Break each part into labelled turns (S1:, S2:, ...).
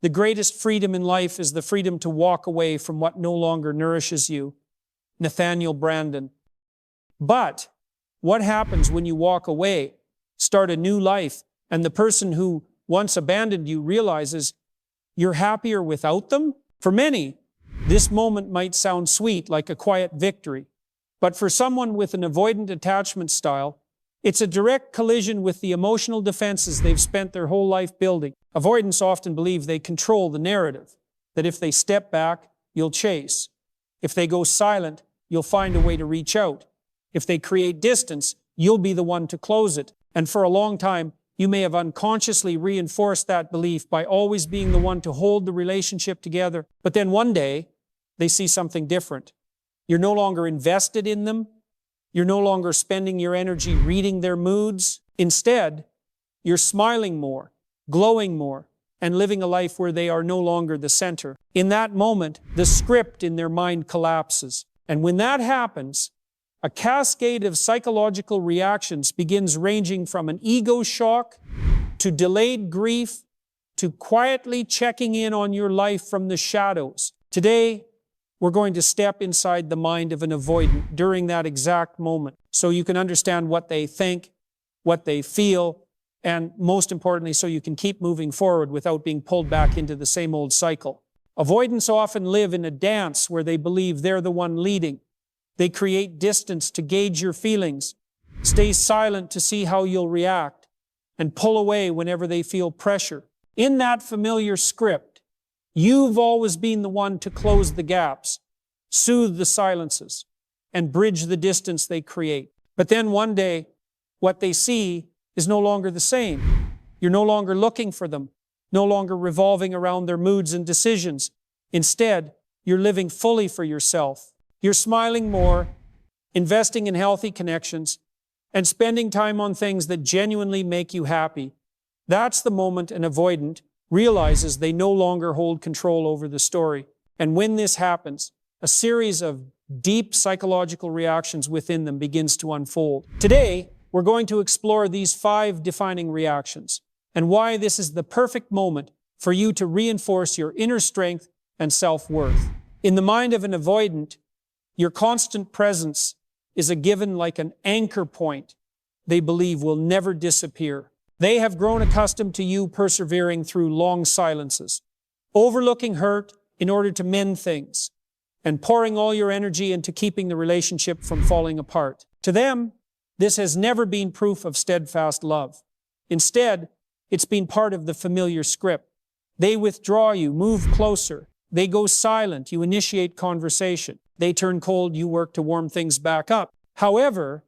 S1: The greatest freedom in life is the freedom to walk away from what no longer nourishes you. Nathaniel Branden. But what happens when you walk away, start a new life, and the person who once abandoned you realizes you're happier without them? For many, this moment might sound sweet, like a quiet victory. But for someone with an avoidant attachment style, it's a direct collision with the emotional defenses they've spent their whole life building. Avoidants often believe they control the narrative, that if they step back, you'll chase. If they go silent, you'll find a way to reach out. If they create distance, you'll be the one to close it. And for a long time, you may have unconsciously reinforced that belief by always being the one to hold the relationship together. But then one day, they see something different. You're no longer invested in them. You're no longer spending your energy reading their moods. Instead, you're smiling more, glowing more, and living a life where they are no longer the center. In that moment, the script in their mind collapses. And when that happens, a cascade of psychological reactions begins, ranging from an ego shock to delayed grief to quietly checking in on your life from the shadows. Today, we're going to step inside the mind of an avoidant during that exact moment so you can understand what they think, what they feel, and most importantly, so you can keep moving forward without being pulled back into the same old cycle. Avoidants often live in a dance where they believe they're the one leading. They create distance to gauge your feelings, stay silent to see how you'll react, and pull away whenever they feel pressure. In that familiar script, you've always been the one to close the gaps, soothe the silences, and bridge the distance they create. But then one day, what they see is no longer the same. You're no longer looking for them, no longer revolving around their moods and decisions. Instead, you're living fully for yourself. You're smiling more, investing in healthy connections, and spending time on things that genuinely make you happy. That's the moment an avoidant realizes they no longer hold control over the story. And when this happens, a series of deep psychological reactions within them begins to unfold. Today, we're going to explore these 5 defining reactions and why this is the perfect moment for you to reinforce your inner strength and self-worth. In the mind of an avoidant, your constant presence is a given, like an anchor point they believe will never disappear. They have grown accustomed to you persevering through long silences, overlooking hurt in order to mend things, and pouring all your energy into keeping the relationship from falling apart. To them, this has never been proof of steadfast love. Instead, it's been part of the familiar script. They withdraw you, move closer. They go silent, you initiate conversation. They turn cold, you work to warm things back up. However,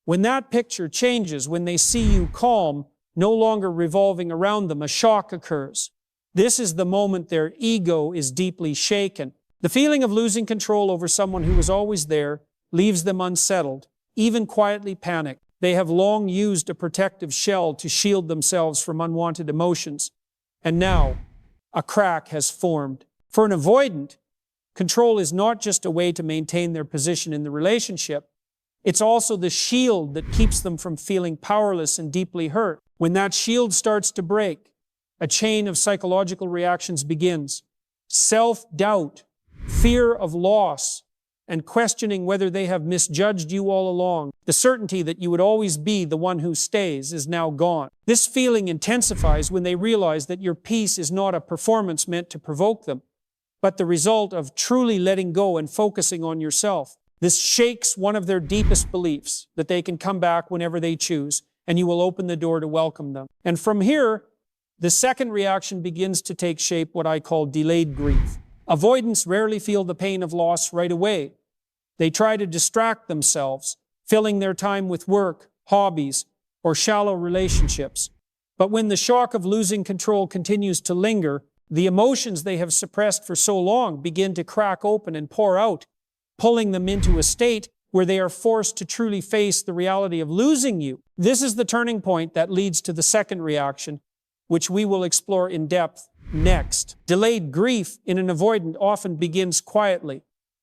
S1: when that picture changes, when they see you calm, no longer revolving around them, a shock occurs. This is the moment their ego is deeply shaken. The feeling of losing control over someone who was always there leaves them unsettled, even quietly panicked. They have long used a protective shell to shield themselves from unwanted emotions. And now, a crack has formed. For an avoidant, control is not just a way to maintain their position in the relationship. It's also the shield that keeps them from feeling powerless and deeply hurt. When that shield starts to break, a chain of psychological reactions begins. Self-doubt, fear of loss, and questioning whether they have misjudged you all along. The certainty that you would always be the one who stays is now gone. This feeling intensifies when they realize that your peace is not a performance meant to provoke them, but the result of truly letting go and focusing on yourself. This shakes one of their deepest beliefs, that they can come back whenever they choose, and you will open the door to welcome them. And from here, the second reaction begins to take shape, what I call delayed grief. Avoidants rarely feel the pain of loss right away. They try to distract themselves, filling their time with work, hobbies, or shallow relationships. But when the shock of losing control continues to linger, the emotions they have suppressed for so long begin to crack open and pour out, pulling them into a state where they are forced to truly face the reality of losing you. This is the turning point that leads to the second reaction, which we will explore in depth next. Delayed grief in an avoidant often begins quietly,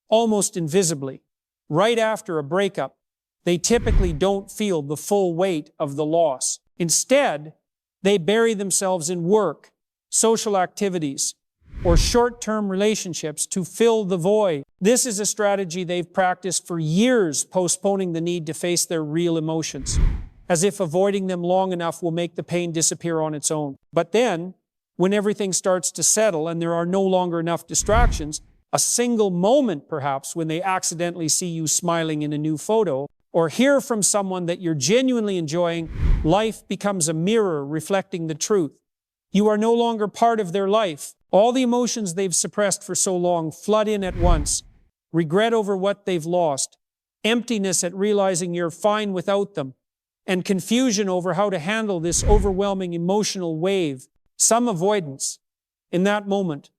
S1: almost invisibly. Right after a breakup, they typically don't feel the full weight of the loss. Instead, they bury themselves in work, social activities, or short-term relationships to fill the void. This is a strategy they've practiced for years, postponing the need to face their real emotions, as if avoiding them long enough will make the pain disappear on its own. But then, when everything starts to settle and there are no longer enough distractions, a single moment perhaps when they accidentally see you smiling in a new photo, or hear from someone that you're genuinely enjoying, life becomes a mirror reflecting the truth. You are no longer part of their life. All the emotions they've suppressed for so long flood in at once. Regret over what they've lost, emptiness at realizing you're fine without them, and confusion over how to handle this overwhelming emotional wave. Some avoidance, in that moment,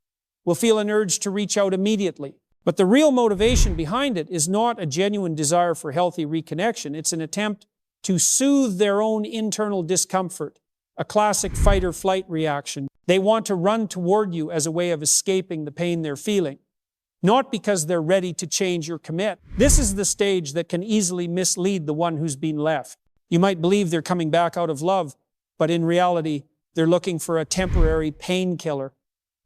S1: will feel an urge to reach out immediately. But the real motivation behind it is not a genuine desire for healthy reconnection. It's an attempt to soothe their own internal discomfort, a classic fight-or-flight reaction. They want to run toward you as a way of escaping the pain they're feeling, not because they're ready to change or commit. This is the stage that can easily mislead the one who's been left. You might believe they're coming back out of love, but in reality, they're looking for a temporary painkiller.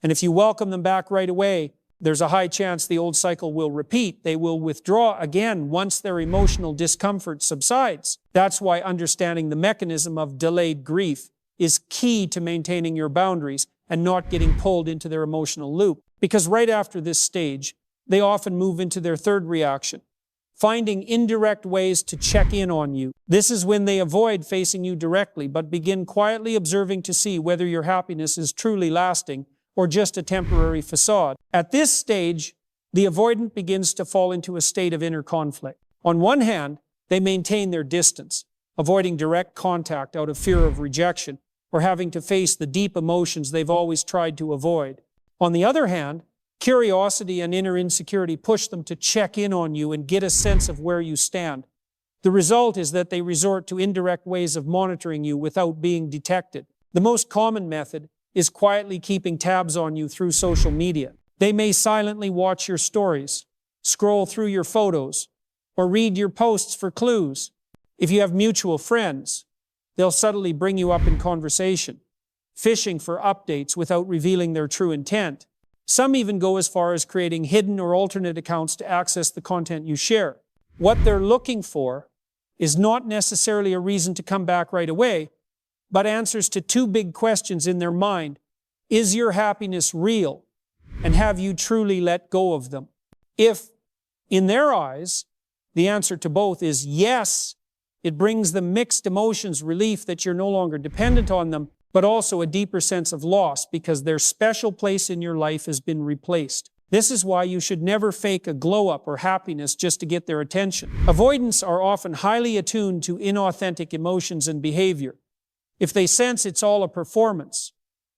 S1: And if you welcome them back right away, there's a high chance the old cycle will repeat. They will withdraw again once their emotional discomfort subsides. That's why understanding the mechanism of delayed grief is key to maintaining your boundaries and not getting pulled into their emotional loop. Because right after this stage, they often move into their third reaction, finding indirect ways to check in on you. This is when they avoid facing you directly, but begin quietly observing to see whether your happiness is truly lasting or just a temporary facade. At this stage, the avoidant begins to fall into a state of inner conflict. On one hand, they maintain their distance, avoiding direct contact out of fear of rejection or having to face the deep emotions they've always tried to avoid. On the other hand, curiosity and inner insecurity push them to check in on you and get a sense of where you stand. The result is that they resort to indirect ways of monitoring you without being detected. The most common method is quietly keeping tabs on you through social media. They may silently watch your stories, scroll through your photos, or read your posts for clues. If you have mutual friends, they'll subtly bring you up in conversation, fishing for updates without revealing their true intent. Some even go as far as creating hidden or alternate accounts to access the content you share. What they're looking for is not necessarily a reason to come back right away, but answers to two big questions in their mind. Is your happiness real? And have you truly let go of them? If, in their eyes, the answer to both is yes, it brings them mixed emotions, relief that you're no longer dependent on them, but also a deeper sense of loss because their special place in your life has been replaced. This is why you should never fake a glow-up or happiness just to get their attention. Avoidants are often highly attuned to inauthentic emotions and behavior. If they sense it's all a performance,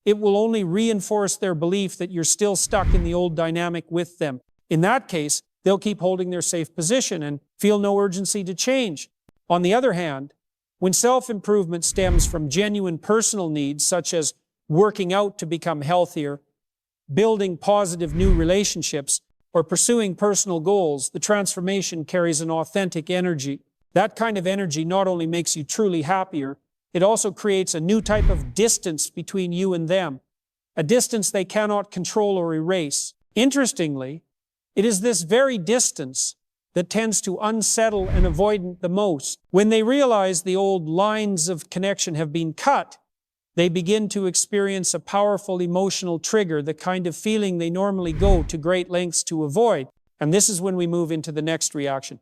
S1: it will only reinforce their belief that you're still stuck in the old dynamic with them. In that case, they'll keep holding their safe position and feel no urgency to change. On the other hand, when self-improvement stems from genuine personal needs, such as working out to become healthier, building positive new relationships, or pursuing personal goals, the transformation carries an authentic energy. That kind of energy not only makes you truly happier, it also creates a new type of distance between you and them, a distance they cannot control or erase. Interestingly, it is this very distance that tends to unsettle an avoidant the most. When they realize the old lines of connection have been cut, they begin to experience a powerful emotional trigger, the kind of feeling they normally go to great lengths to avoid. And this is when we move into the next reaction.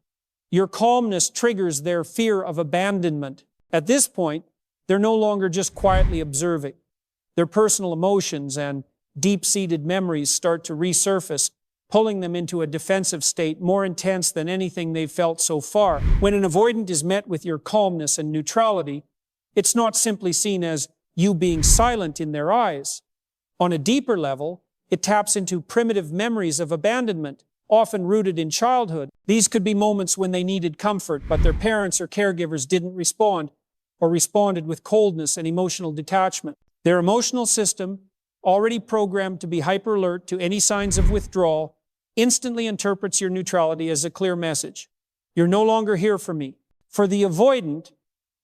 S1: Your calmness triggers their fear of abandonment. At this point, they're no longer just quietly observing. Their personal emotions and deep-seated memories start to resurface, pulling them into a defensive state more intense than anything they've felt so far. When an avoidant is met with your calmness and neutrality, it's not simply seen as you being silent in their eyes. On a deeper level, it taps into primitive memories of abandonment, often rooted in childhood. These could be moments when they needed comfort, but their parents or caregivers didn't respond, or responded with coldness and emotional detachment. Their emotional system, already programmed to be hyper-alert to any signs of withdrawal, instantly interprets your neutrality as a clear message. You're no longer here for me. For the avoidant,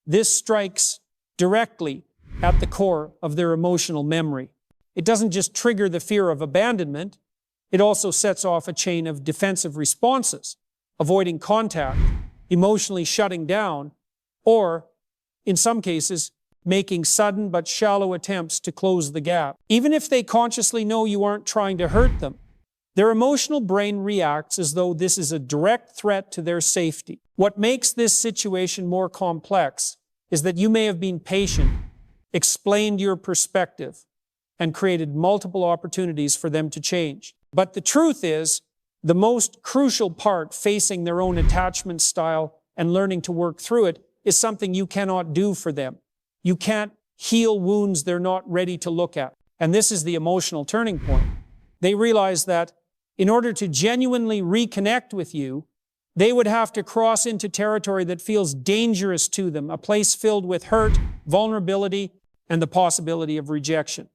S1: this strikes directly at the core of their emotional memory. it doesn't just trigger the fear of abandonment, it also sets off a chain of defensive responses, avoiding contact, emotionally shutting down, or, in some cases, making sudden but shallow attempts to close the gap. Even if they consciously know you aren't trying to hurt them, their emotional brain reacts as though this is a direct threat to their safety. What makes this situation more complex is that you may have been patient, explained your perspective, and created multiple opportunities for them to change. But the truth is, the most crucial part facing their own attachment style and learning to work through it is something you cannot do for them. You can't heal wounds they're not ready to look at. And this is the emotional turning point. They realize that in order to genuinely reconnect with you, they would have to cross into territory that feels dangerous to them, a place filled with hurt, vulnerability, and the possibility of rejection.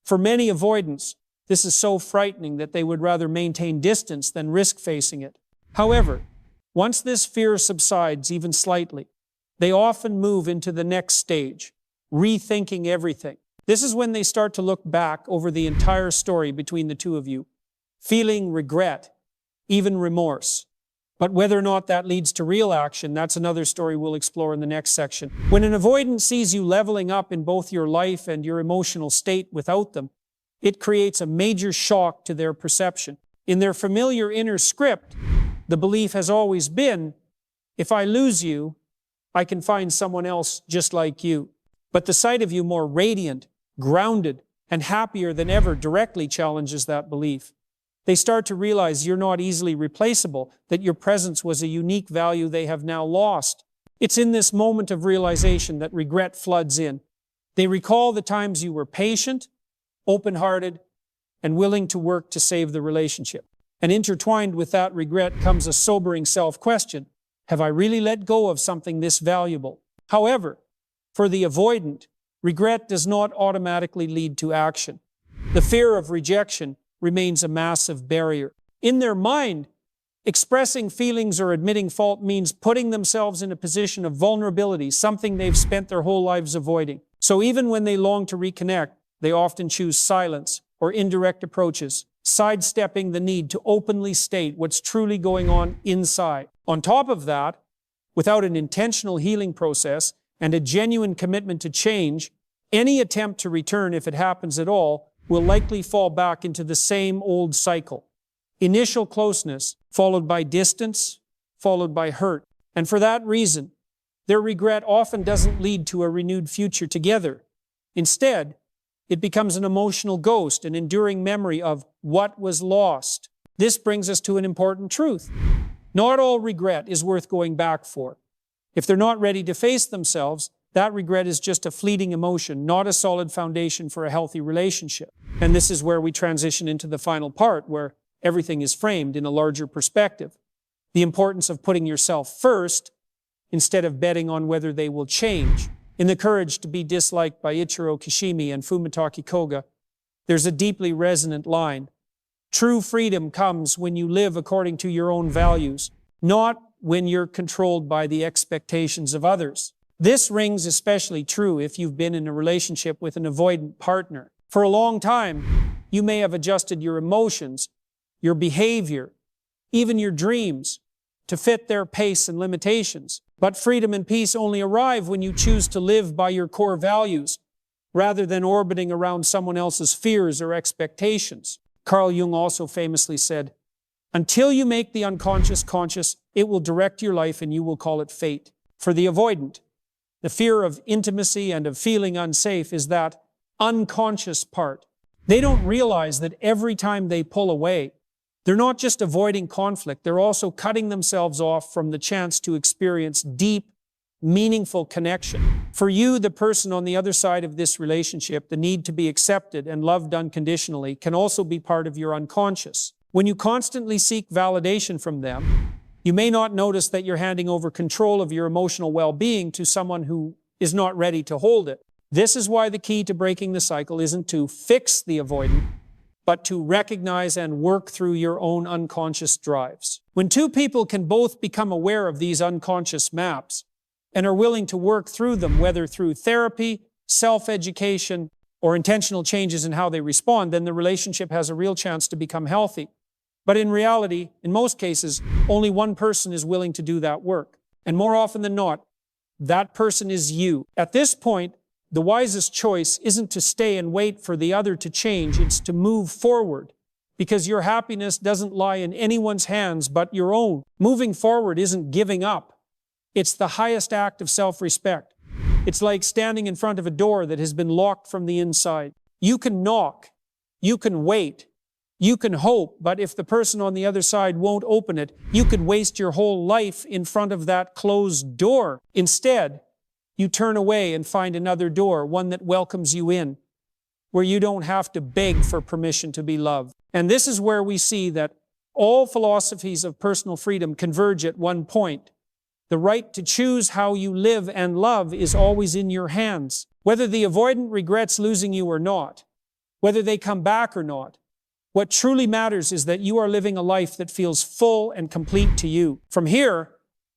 S1: For many avoidants, this is so frightening that they would rather maintain distance than risk facing it. However, once this fear subsides even slightly, they often move into the next stage, rethinking everything. This is when they start to look back over the entire story between the two of you, feeling regret, even remorse. But whether or not that leads to real action, that's another story we'll explore in the next section. When an avoidant sees you leveling up in both your life and your emotional state without them, it creates a major shock to their perception. In their familiar inner script, the belief has always been, if I lose you, I can find someone else just like you. But the sight of you more radiant, grounded, and happier than ever directly challenges that belief. They start to realize you're not easily replaceable, that your presence was a unique value they have now lost. It's in this moment of realization that regret floods in. They recall the times you were patient, open-hearted, and willing to work to save the relationship. And intertwined with that regret comes a sobering self-question. Have I really let go of something this valuable? However, for the avoidant, regret does not automatically lead to action. The fear of rejection remains a massive barrier. In their mind, expressing feelings or admitting fault means putting themselves in a position of vulnerability, something they've spent their whole lives avoiding. So even when they long to reconnect, they often choose silence or indirect approaches, sidestepping the need to openly state what's truly going on inside. On top of that, without an intentional healing process and a genuine commitment to change, any attempt to return, if it happens at all, will likely fall back into the same old cycle. Initial closeness, followed by distance, followed by hurt. And for that reason, their regret often doesn't lead to a renewed future together. Instead, it becomes an emotional ghost, an enduring memory of what was lost. This brings us to an important truth. Not all regret is worth going back for. If they're not ready to face themselves, that regret is just a fleeting emotion, not a solid foundation for a healthy relationship. And this is where we transition into the final part, where everything is framed in a larger perspective. The importance of putting yourself first instead of betting on whether they will change. In The Courage to be Disliked by Ichiro Kishimi and Fumitake Koga, there's a deeply resonant line. True freedom comes when you live according to your own values, not when you're controlled by the expectations of others. This rings especially true if you've been in a relationship with an avoidant partner. For a long time, you may have adjusted your emotions, your behavior, even your dreams to fit their pace and limitations. But freedom and peace only arrive when you choose to live by your core values, rather than orbiting around someone else's fears or expectations. Carl Jung also famously said, "Until you make the unconscious conscious, it will direct your life and you will call it fate." For the avoidant, the fear of intimacy and of feeling unsafe is that unconscious part. They don't realize that every time they pull away, they're not just avoiding conflict, they're also cutting themselves off from the chance to experience deep, meaningful connection. For you, the person on the other side of this relationship, the need to be accepted and loved unconditionally can also be part of your unconscious. When you constantly seek validation from them, you may not notice that you're handing over control of your emotional well-being to someone who is not ready to hold it. This is why the key to breaking the cycle isn't to fix the avoidant, but to recognize and work through your own unconscious drives. When two people can both become aware of these unconscious maps and are willing to work through them, whether through therapy, self-education, or intentional changes in how they respond, then the relationship has a real chance to become healthy. But in reality, in most cases, only one person is willing to do that work. And more often than not, that person is you. At this point, the wisest choice isn't to stay and wait for the other to change, it's to move forward. Because your happiness doesn't lie in anyone's hands but your own. Moving forward isn't giving up. It's the highest act of self-respect. It's like standing in front of a door that has been locked from the inside. You can knock, you can wait, you can hope, but if the person on the other side won't open it, you could waste your whole life in front of that closed door. Instead, you turn away and find another door, one that welcomes you in, where you don't have to beg for permission to be loved. And this is where we see that all philosophies of personal freedom converge at one point. The right to choose how you live and love is always in your hands. Whether the avoidant regrets losing you or not, whether they come back or not, what truly matters is that you are living a life that feels full and complete to you. From here,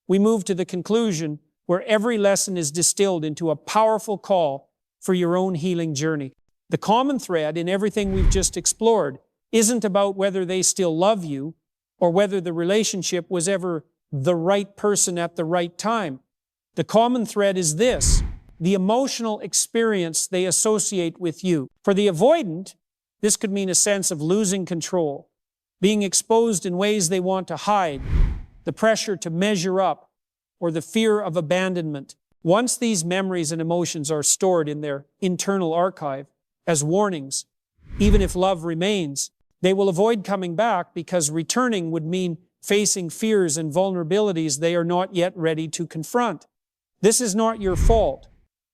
S1: we move to the conclusion where every lesson is distilled into a powerful call for your own healing journey. The common thread in everything we've just explored isn't about whether they still love you or whether the relationship was ever the right person at the right time. The common thread is this: the emotional experience they associate with you. For the avoidant, this could mean a sense of losing control, being exposed in ways they want to hide, the pressure to measure up, or the fear of abandonment. Once these memories and emotions are stored in their internal archive as warnings, even if love remains, they will avoid coming back because returning would mean facing fears and vulnerabilities they are not yet ready to confront. This is not your fault,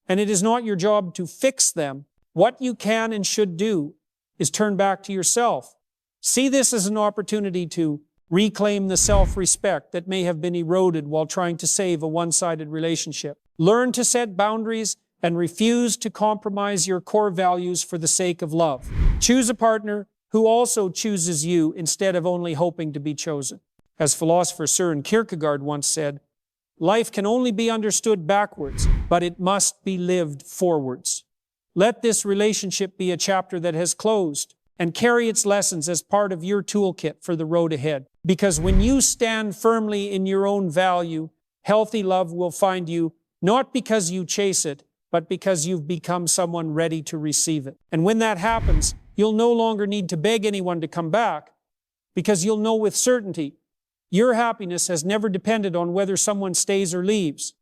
S1: and it is not your job to fix them. What you can and should do is turn back to yourself. See this as an opportunity to reclaim the self-respect that may have been eroded while trying to save a one-sided relationship. Learn to set boundaries and refuse to compromise your core values for the sake of love. Choose a partner who also chooses you instead of only hoping to be chosen. As philosopher Søren Kierkegaard once said, life can only be understood backwards, but it must be lived forwards. Let this relationship be a chapter that has closed and carry its lessons as part of your toolkit for the road ahead. Because when you stand firmly in your own value, healthy love will find you, not because you chase it, but because you've become someone ready to receive it. And when that happens, you'll no longer need to beg anyone to come back, because you'll know with certainty your happiness has never depended on whether someone stays or leaves.